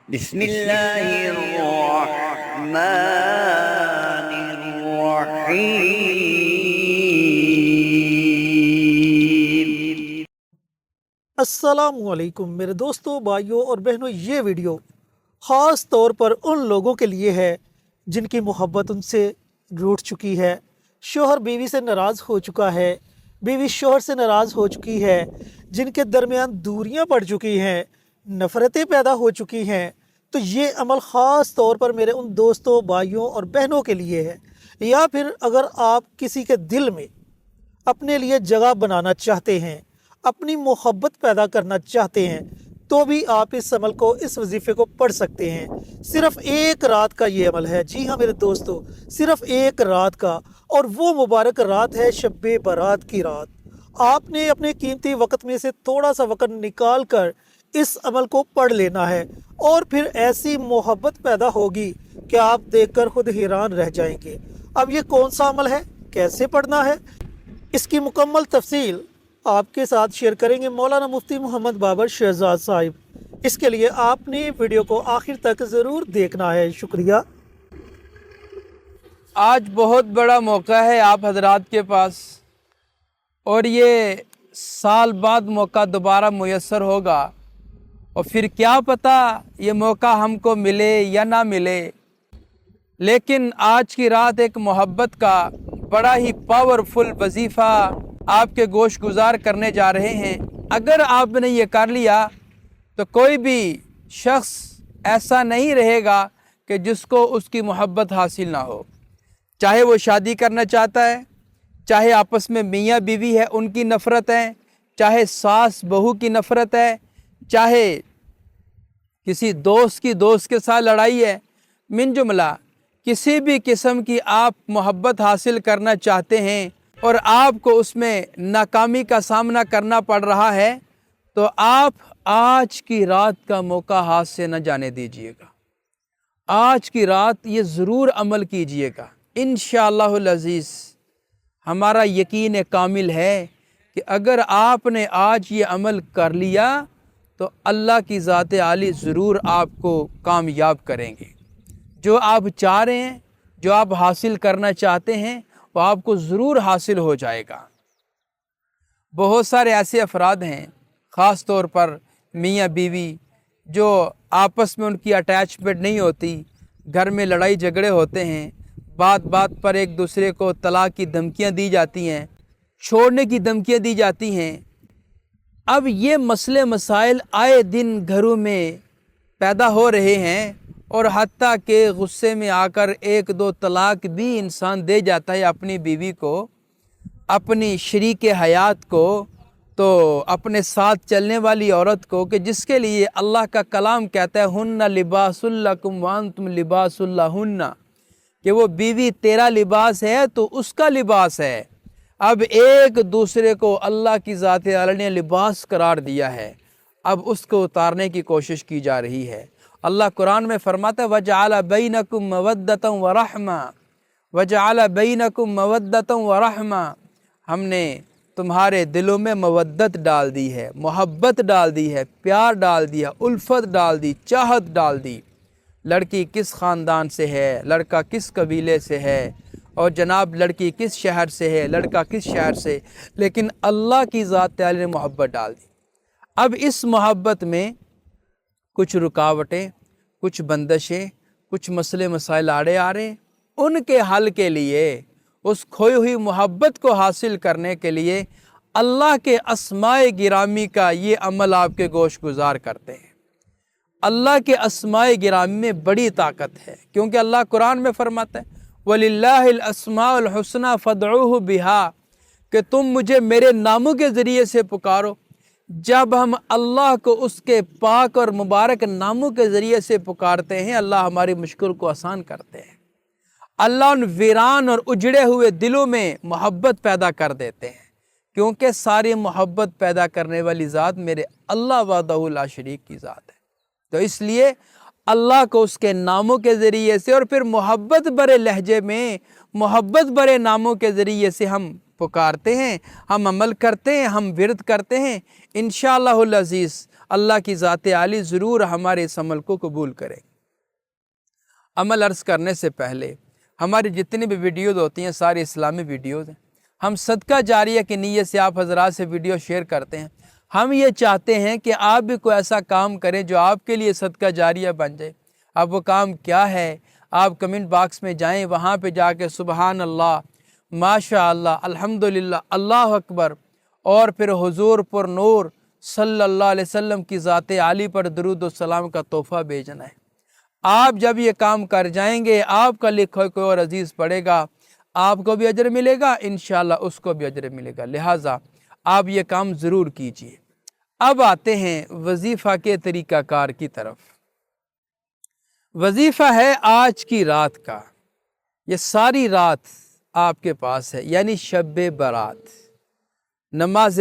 بسم اللہ الرحمن الرحیم۔ السلام علیکم میرے دوستوں، بھائیوں اور بہنوں۔ یہ ویڈیو خاص طور پر ان لوگوں کے لیے ہے جن کی محبت ان سے روٹھ چکی ہے، شوہر بیوی سے ناراض ہو چکا ہے، بیوی شوہر سے ناراض ہو چکی ہے، جن کے درمیان دوریاں پڑ چکی ہیں، نفرتیں پیدا ہو چکی ہیں۔ تو یہ عمل خاص طور پر میرے ان دوستوں، بھائیوں اور بہنوں کے لیے ہے۔ یا پھر اگر آپ کسی کے دل میں اپنے لیے جگہ بنانا چاہتے ہیں، اپنی محبت پیدا کرنا چاہتے ہیں، تو بھی آپ اس عمل کو، اس وظیفے کو پڑھ سکتے ہیں۔ صرف ایک رات کا یہ عمل ہے، جی ہاں میرے دوستو، صرف ایک رات کا، اور وہ مبارک رات ہے شب برات کی رات۔ آپ نے اپنے قیمتی وقت میں سے تھوڑا سا وقت نکال کر اس عمل کو پڑھ لینا ہے، اور پھر ایسی محبت پیدا ہوگی کہ آپ دیکھ کر خود حیران رہ جائیں گے۔ اب یہ کون سا عمل ہے، کیسے پڑھنا ہے، اس کی مکمل تفصیل آپ کے ساتھ شیئر کریں گے مولانا مفتی محمد بابر شہزاد صاحب۔ اس کے لیے آپ نے ویڈیو کو آخر تک ضرور دیکھنا ہے۔ شکریہ۔ آج بہت بڑا موقع ہے آپ حضرات کے پاس، اور یہ سال بعد موقع دوبارہ میسر ہوگا، اور پھر کیا پتہ یہ موقع ہم کو ملے یا نہ ملے، لیکن آج کی رات ایک محبت کا بڑا ہی پاورفل وظیفہ آپ کے گوش گزار کرنے جا رہے ہیں۔ اگر آپ نے یہ کر لیا تو کوئی بھی شخص ایسا نہیں رہے گا کہ جس کو اس کی محبت حاصل نہ ہو، چاہے وہ شادی کرنا چاہتا ہے، چاہے آپس میں میاں بیوی ہے ان کی نفرت ہے، چاہے ساس بہو کی نفرت ہے، چاہے کسی دوست کی دوست کے ساتھ لڑائی ہے، من جملہ کسی بھی قسم کی آپ محبت حاصل کرنا چاہتے ہیں اور آپ کو اس میں ناکامی کا سامنا کرنا پڑ رہا ہے، تو آپ آج کی رات کا موقع ہاتھ سے نہ جانے دیجیے گا۔ آج کی رات یہ ضرور عمل کیجیے گا۔ انشاءاللہ العزیز ہمارا یقین کامل ہے کہ اگر آپ نے آج یہ عمل کر لیا تو اللہ کی ذات عالی ضرور آپ کو کامیاب کریں گے۔ جو آپ چاہ رہے ہیں، جو آپ حاصل کرنا چاہتے ہیں، وہ آپ کو ضرور حاصل ہو جائے گا۔ بہت سارے ایسے افراد ہیں، خاص طور پر میاں بیوی، جو آپس میں ان کی اٹیچمنٹ نہیں ہوتی، گھر میں لڑائی جھگڑے ہوتے ہیں، بات بات پر ایک دوسرے کو طلاق کی دھمکیاں دی جاتی ہیں، چھوڑنے کی دھمکیاں دی جاتی ہیں۔ اب یہ مسئلے مسائل آئے دن گھروں میں پیدا ہو رہے ہیں، اور حتیٰ کہ غصے میں آ کر ایک دو طلاق بھی انسان دے جاتا ہے اپنی بیوی کو، اپنی شریک حیات کو، تو اپنے ساتھ چلنے والی عورت کو، کہ جس کے لیے اللہ کا کلام کہتا ہے ہن لباس لکم وانتم لباس لہن، کہ وہ بیوی تیرا لباس ہے تو اس کا لباس ہے۔ اب ایک دوسرے کو اللہ کی ذات عالی نے لباس قرار دیا ہے، اب اس کو اتارنے کی کوشش کی جا رہی ہے۔ اللہ قرآن میں فرماتا ہے وَجَعَلَ بَيْنَكُمْ مَوَدَّةً وَرَحْمَةً، وَجَعَلَ بَيْنَكُمْ مَوَدَّةً وَرَحْمَةً، ہم نے تمہارے دلوں میں مودت ڈال دی ہے، محبت ڈال دی ہے، پیار ڈال دیا، الفت ڈال دی، چاہت ڈال دی۔ لڑکی کس خاندان سے ہے، لڑکا کس قبیلے سے ہے، اور جناب لڑکی کس شہر سے ہے، لڑکا کس شہر سے، لیکن اللہ کی ذات عالی نے محبت ڈال دی۔ اب اس محبت میں کچھ رکاوٹیں، کچھ بندشیں، کچھ مسئلے مسائل آڑے آ رہے ہیں، ان کے حل کے لیے، اس کھوئی ہوئی محبت کو حاصل کرنے کے لیے اللہ کے اسماء گرامی کا یہ عمل آپ کے گوش گزار کرتے ہیں۔ اللہ کے اسماء گرامی میں بڑی طاقت ہے، کیونکہ اللہ قرآن میں فرماتا ہے وَلِلَّهِ الْأَسْمَاءُ الْحُسْنَى فَادْعُوهُ بِهَا، کہ تم مجھے میرے ناموں کے ذریعے سے پکارو۔ جب ہم اللہ کو اس کے پاک اور مبارک ناموں کے ذریعے سے پکارتے ہیں، اللہ ہماری مشکل کو آسان کرتے ہیں۔ اللہ ان ویران اور اجڑے ہوئے دلوں میں محبت پیدا کر دیتے ہیں، کیونکہ ساری محبت پیدا کرنے والی ذات میرے اللہ وحدہ لا شریک کی ذات ہے۔ تو اس لیے اللہ کو اس کے ناموں کے ذریعے سے، اور پھر محبت برے لہجے میں، محبت برے ناموں کے ذریعے سے ہم پکارتے ہیں، ہم عمل کرتے ہیں، ہم ورد کرتے ہیں، انشاءاللہ العزیز اللہ کی ذات عالی ضرور ہمارے اس عمل کو قبول کرے۔ عمل عرض کرنے سے پہلے ہماری جتنی بھی ویڈیوز ہوتی ہیں ساری اسلامی ویڈیوز ہیں۔ ہم صدقہ جاریہ کی نیت سے آپ حضرات سے ویڈیو شیئر کرتے ہیں۔ ہم یہ چاہتے ہیں کہ آپ بھی کوئی ایسا کام کریں جو آپ کے لیے صدقہ جاریہ بن جائے۔ اب وہ کام کیا ہے؟ آپ کمنٹ باکس میں جائیں، وہاں پہ جا کے سبحان اللہ، ماشاء اللہ، الحمدللہ، اللہ اکبر، اور پھر حضور پر نور صلی اللہ علیہ وسلم کی ذات عالی پر درود و سلام کا تحفہ بھیجنا ہے۔ آپ جب یہ کام کر جائیں گے، آپ کا لکھا کوئی اور عزیز پڑھے گا، آپ کو بھی اجر ملے گا، انشاءاللہ اس کو بھی اجر ملے گا۔ لہٰذا آپ یہ کام ضرور کیجئے۔ اب آتے ہیں وظیفہ کے طریقہ کار کی طرف۔ وظیفہ ہے آج کی رات کا، یہ ساری رات آپ کے پاس ہے، یعنی شب برات، نماز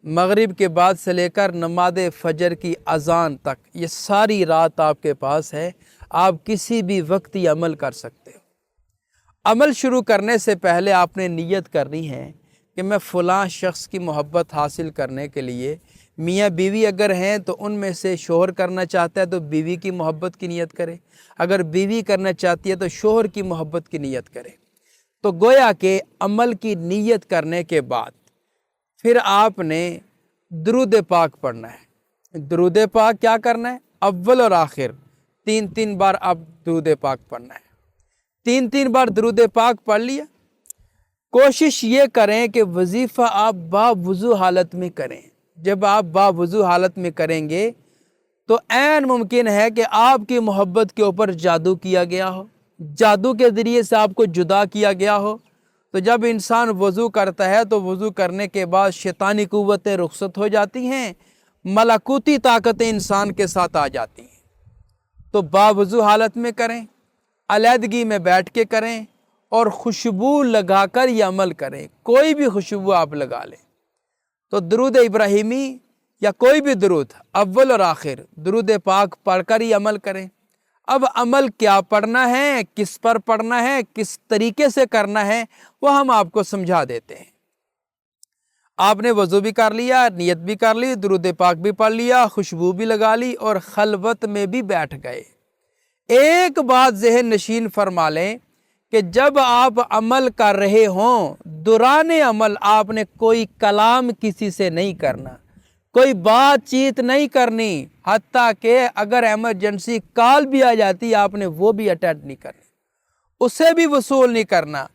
مغرب کے بعد سے لے کر نماز فجر کی اذان تک، یہ ساری رات آپ کے پاس ہے۔ آپ کسی بھی وقت یہ عمل کر سکتے ہو۔ عمل شروع کرنے سے پہلے آپ نے نیت کرنی ہے کہ میں فلاں شخص کی محبت حاصل کرنے کے لیے، میاں بیوی اگر ہیں تو ان میں سے شوہر کرنا چاہتا ہے تو بیوی کی محبت کی نیت کرے، اگر بیوی کرنا چاہتی ہے تو شوہر کی محبت کی نیت کرے۔ تو گویا کہ عمل کی نیت کرنے کے بعد پھر آپ نے درود پاک پڑھنا ہے۔ درود پاک کیا کرنا ہے؟ اول اور آخر 3 بار آپ درود پاک پڑھنا ہے۔ 3 بار درود پاک پڑھ لیا۔ کوشش یہ کریں کہ وظیفہ آپ باوضو حالت میں کریں۔ جب آپ باوضو حالت میں کریں گے تو عین ممکن ہے کہ آپ کی محبت کے اوپر جادو کیا گیا ہو، جادو کے ذریعے سے آپ کو جدا کیا گیا ہو۔ تو جب انسان وضو کرتا ہے تو وضو کرنے کے بعد شیطانی قوتیں رخصت ہو جاتی ہیں، ملکوتی طاقتیں انسان کے ساتھ آ جاتی ہیں۔ تو باوضو حالت میں کریں، علیحدگی میں بیٹھ کے کریں، اور خوشبو لگا کر یہ عمل کریں۔ کوئی بھی خوشبو آپ لگا لیں۔ تو درود ابراہیمی یا کوئی بھی درود، اول اور آخر درود پاک پڑھ کر یہ عمل کریں۔ اب عمل کیا پڑھنا ہے، کس پر پڑھنا ہے، کس طریقے سے کرنا ہے، وہ ہم آپ کو سمجھا دیتے ہیں۔ آپ نے وضو بھی کر لیا، نیت بھی کر لی، درود پاک بھی پڑھ لیا، خوشبو بھی لگا لی، اور خلوت میں بھی بیٹھ گئے۔ ایک بات ذہن نشین فرما لیں کہ جب آپ عمل کر رہے ہوں، دوران عمل آپ نے کوئی کلام کسی سے نہیں کرنا، کوئی بات چیت نہیں کرنی، حتیٰ کہ اگر ایمرجنسی کال بھی آ جاتی آپ نے وہ بھی اٹینڈ نہیں کرنی، اسے بھی وصول نہیں کرنا۔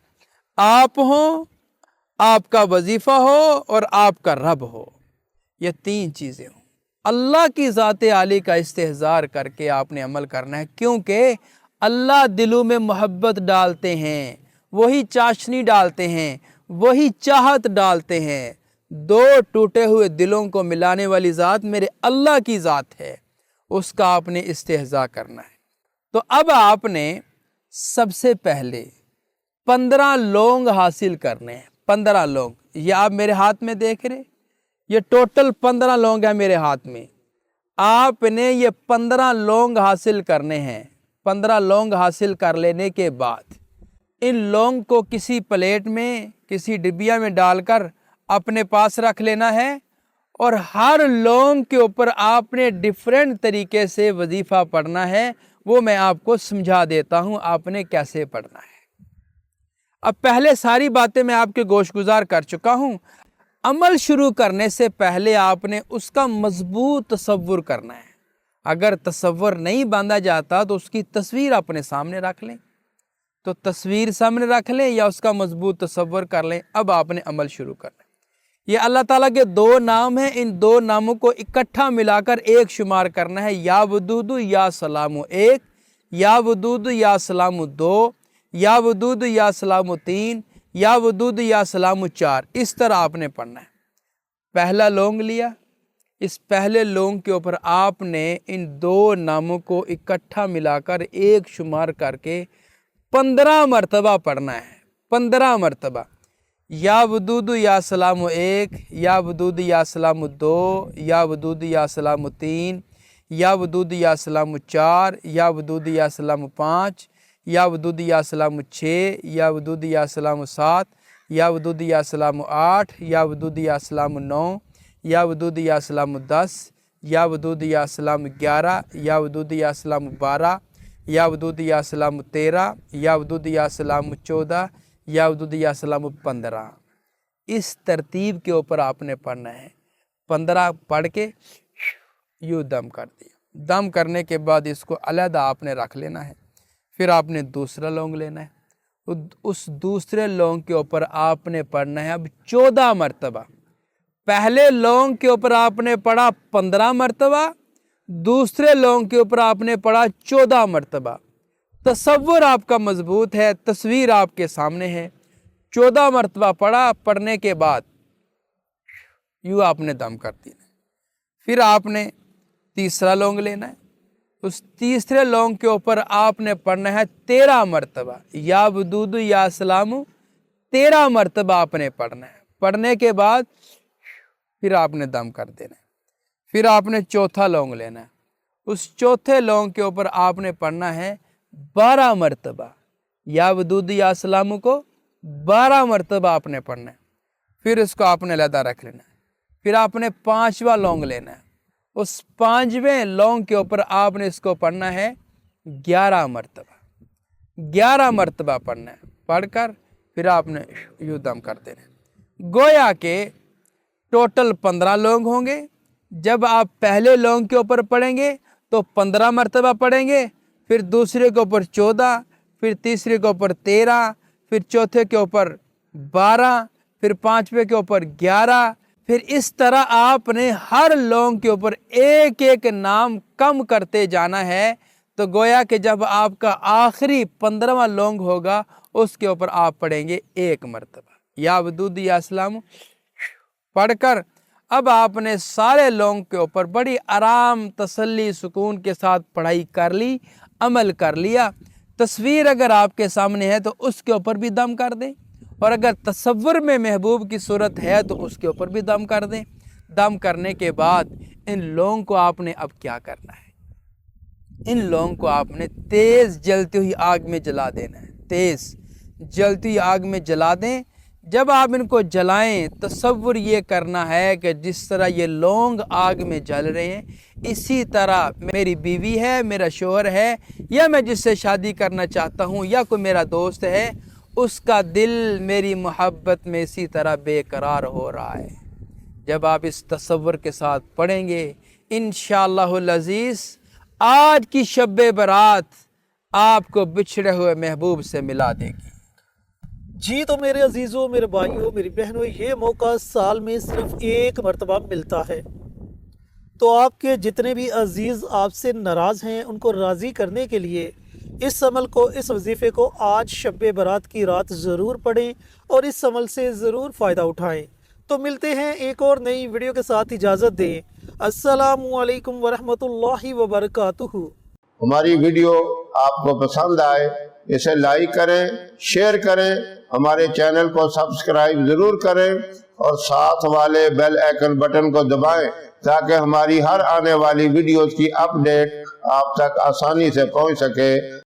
آپ ہوں، آپ کا وظیفہ ہو، اور آپ کا رب ہو، یہ 3 چیزیں ہوں۔ اللہ کی ذات عالی کا استحضار کر کے آپ نے عمل کرنا ہے، کیونکہ اللہ دلوں میں محبت ڈالتے ہیں، وہی چاشنی ڈالتے ہیں، وہی چاہت ڈالتے ہیں۔ 2 ٹوٹے ہوئے دلوں کو ملانے والی ذات میرے اللہ کی ذات ہے، اس کا آپ نے استحضاء کرنا ہے۔ تو اب آپ نے سب سے پہلے 15 لونگ حاصل کرنے ہیں۔ 15 لونگ، یہ آپ میرے ہاتھ میں دیکھ رہے، یہ ٹوٹل 15 لونگ ہیں میرے ہاتھ میں۔ آپ نے یہ 15 لونگ حاصل کرنے ہیں۔ 15 لونگ حاصل کر لینے کے بعد ان لونگ کو کسی پلیٹ میں، کسی ڈبیا میں ڈال کر اپنے پاس رکھ لینا ہے، اور ہر لونگ کے اوپر آپ نے ڈیفرنٹ طریقے سے وظیفہ پڑھنا ہے۔ وہ میں آپ کو سمجھا دیتا ہوں آپ نے کیسے پڑھنا ہے۔ اب پہلے ساری باتیں میں آپ کے گوش گزار کر چکا ہوں۔ عمل شروع کرنے سے پہلے آپ نے اس کا مضبوط تصور کرنا ہے۔ اگر تصور نہیں باندھا جاتا تو اس کی تصویر اپنے سامنے رکھ لیں، تو تصویر سامنے رکھ لیں یا اس کا مضبوط تصور کر لیں۔ اب آپ نے عمل شروع کرنا ہے۔ یہ اللہ تعالیٰ کے 2 نام ہیں، ان 2 ناموں کو اکٹھا ملا کر ایک شمار کرنا ہے۔ یا ودود یا سلام 1، یا ودود یا سلام 2، یا ودود یا سلام 3، یا ودود یا سلام 4۔ اس طرح آپ نے پڑھنا ہے۔ پہلا لونگ لیا، اس پہلے لونگ کے اوپر آپ نے ان 2 ناموں کو اکٹھا ملا کر ایک شمار کر کے 15 مرتبہ پڑھنا ہے۔ 15 مرتبہ یا ودود یا سلام 1، یا ودود یا سلام 2، یا ودود یا سلام 3، یا ودود یا سلام 4، یا ودود یا سلام 5، یا ودود یا سلام 6، یا ودود یا سلام 7، یا ودود یا سلام 8، یا ودود یا سلام 9، یا ودود یا سلام 10، یا ودود یا سلام 11، یا ودود یا سلام 12، یا ودود یا سلام 13، یا ودود یا سلام 14، یا ودود یا سلام 15۔ اس ترتیب کے اوپر آپ نے پڑھنا ہے۔ 15 پڑھ کے یوں دم کر دیا۔ دم کرنے کے بعد اس کو علیحدہ آپ نے رکھ لینا ہے۔ پھر آپ نے دوسرا لونگ لینا ہے، اس دوسرے لونگ کے اوپر آپ نے پڑھنا ہے اب 14 مرتبہ۔ پہلے لونگ کے اوپر آپ نے پڑھا 15 مرتبہ، دوسرے لونگ کے اوپر آپ نے پڑھا 14 مرتبہ۔ تصور آپ کا مضبوط ہے، تصویر آپ کے سامنے ہے۔ 14 مرتبہ پڑھا، پڑھنے کے بعد یوں آپ نے دم کر دینا۔ پھر آپ نے تیسرا لونگ لینا ہے، اس تیسرے لونگ کے اوپر آپ نے پڑھنا ہے 13 مرتبہ، یا ودود یا سلام 13 مرتبہ آپ نے پڑھنا ہے۔ پڑھنے کے بعد پھر آپ نے دم کر دینا ہے۔ پھر آپ نے چوتھا لونگ لینا ہے، اس چوتھے لونگ کے اوپر آپ نے پڑھنا ہے 12 مرتبہ، یا ودود یا سلام کو 12 مرتبہ آپ نے پڑھنا ہے۔ پھر اس کو آپ نے علیحدہ رکھ لینا ہے۔ پھر آپ نے 5واں لونگ لینا ہے، اس 5ویں لونگ کے اوپر آپ نے اس کو پڑھنا ہے 11 مرتبہ، 11 مرتبہ پڑھنا ہے۔ پڑھ کر پھر آپ نے یوں دم کر دینا ہے۔ گویا کہ ٹوٹل 15 لونگ ہوں گے۔ جب آپ پہلے لونگ کے اوپر پڑھیں گے تو 15 مرتبہ پڑھیں گے، پھر دوسرے کے اوپر 14، پھر تیسرے کے اوپر 13، پھر چوتھے کے اوپر 12، پھر 5ویں کے اوپر 11۔ پھر اس طرح آپ نے ہر لونگ کے اوپر ایک ایک نام کم کرتے جانا ہے۔ تو گویا کہ جب آپ کا آخری 15واں لونگ ہوگا اس کے اوپر آپ پڑھیں گے 1 مرتبہ، یا ودود یا سلام پڑھ کر اب آپ نے سارے لونگ کے اوپر بڑی آرام، تسلی، سکون کے ساتھ پڑھائی کر لی، عمل کر لیا۔ تصویر اگر آپ کے سامنے ہے تو اس کے اوپر بھی دم کر دیں، اور اگر تصور میں محبوب کی صورت ہے تو اس کے اوپر بھی دم کر دیں۔ دم کرنے کے بعد ان لونگ کو آپ نے اب کیا کرنا ہے؟ ان لونگ کو آپ نے تیز جلتی ہوئی آگ میں جلا دینا ہے، تیز جلتی ہوئی آگ میں جلا دیں۔ جب آپ ان کو جلائیں تصور یہ کرنا ہے کہ جس طرح یہ لونگ آگ میں جل رہے ہیں اسی طرح میری بیوی ہے، میرا شوہر ہے، یا میں جس سے شادی کرنا چاہتا ہوں یا کوئی میرا دوست ہے، اس کا دل میری محبت میں اسی طرح بے قرار ہو رہا ہے۔ جب آپ اس تصور کے ساتھ پڑھیں گے انشاءاللہ العزیز آج کی شب برات آپ کو بچھڑے ہوئے محبوب سے ملا دے گی۔ جی تو میرے عزیزوں، میرے بھائیوں، میری بہنوں، یہ موقع سال میں صرف ایک مرتبہ ملتا ہے۔ تو آپ کے جتنے بھی عزیز آپ سے ناراض ہیں ان کو راضی کرنے کے لیے اس عمل کو، اس وظیفے کو آج شب برات کی رات ضرور پڑھیں اور اس عمل سے ضرور فائدہ اٹھائیں۔ تو ملتے ہیں ایک اور نئی ویڈیو کے ساتھ، اجازت دیں۔ السلام علیکم ورحمۃ اللہ وبرکاتہ۔ ہماری ویڈیو آپ کو پسند آئے اسے لائک کریں، شیئر کریں، ہمارے چینل کو سبسکرائب ضرور کریں اور ساتھ والے بیل آئیکن بٹن کو دبائیں تاکہ ہماری ہر آنے والی ویڈیوز کی اپڈیٹ آپ تک آسانی سے پہنچ سکے۔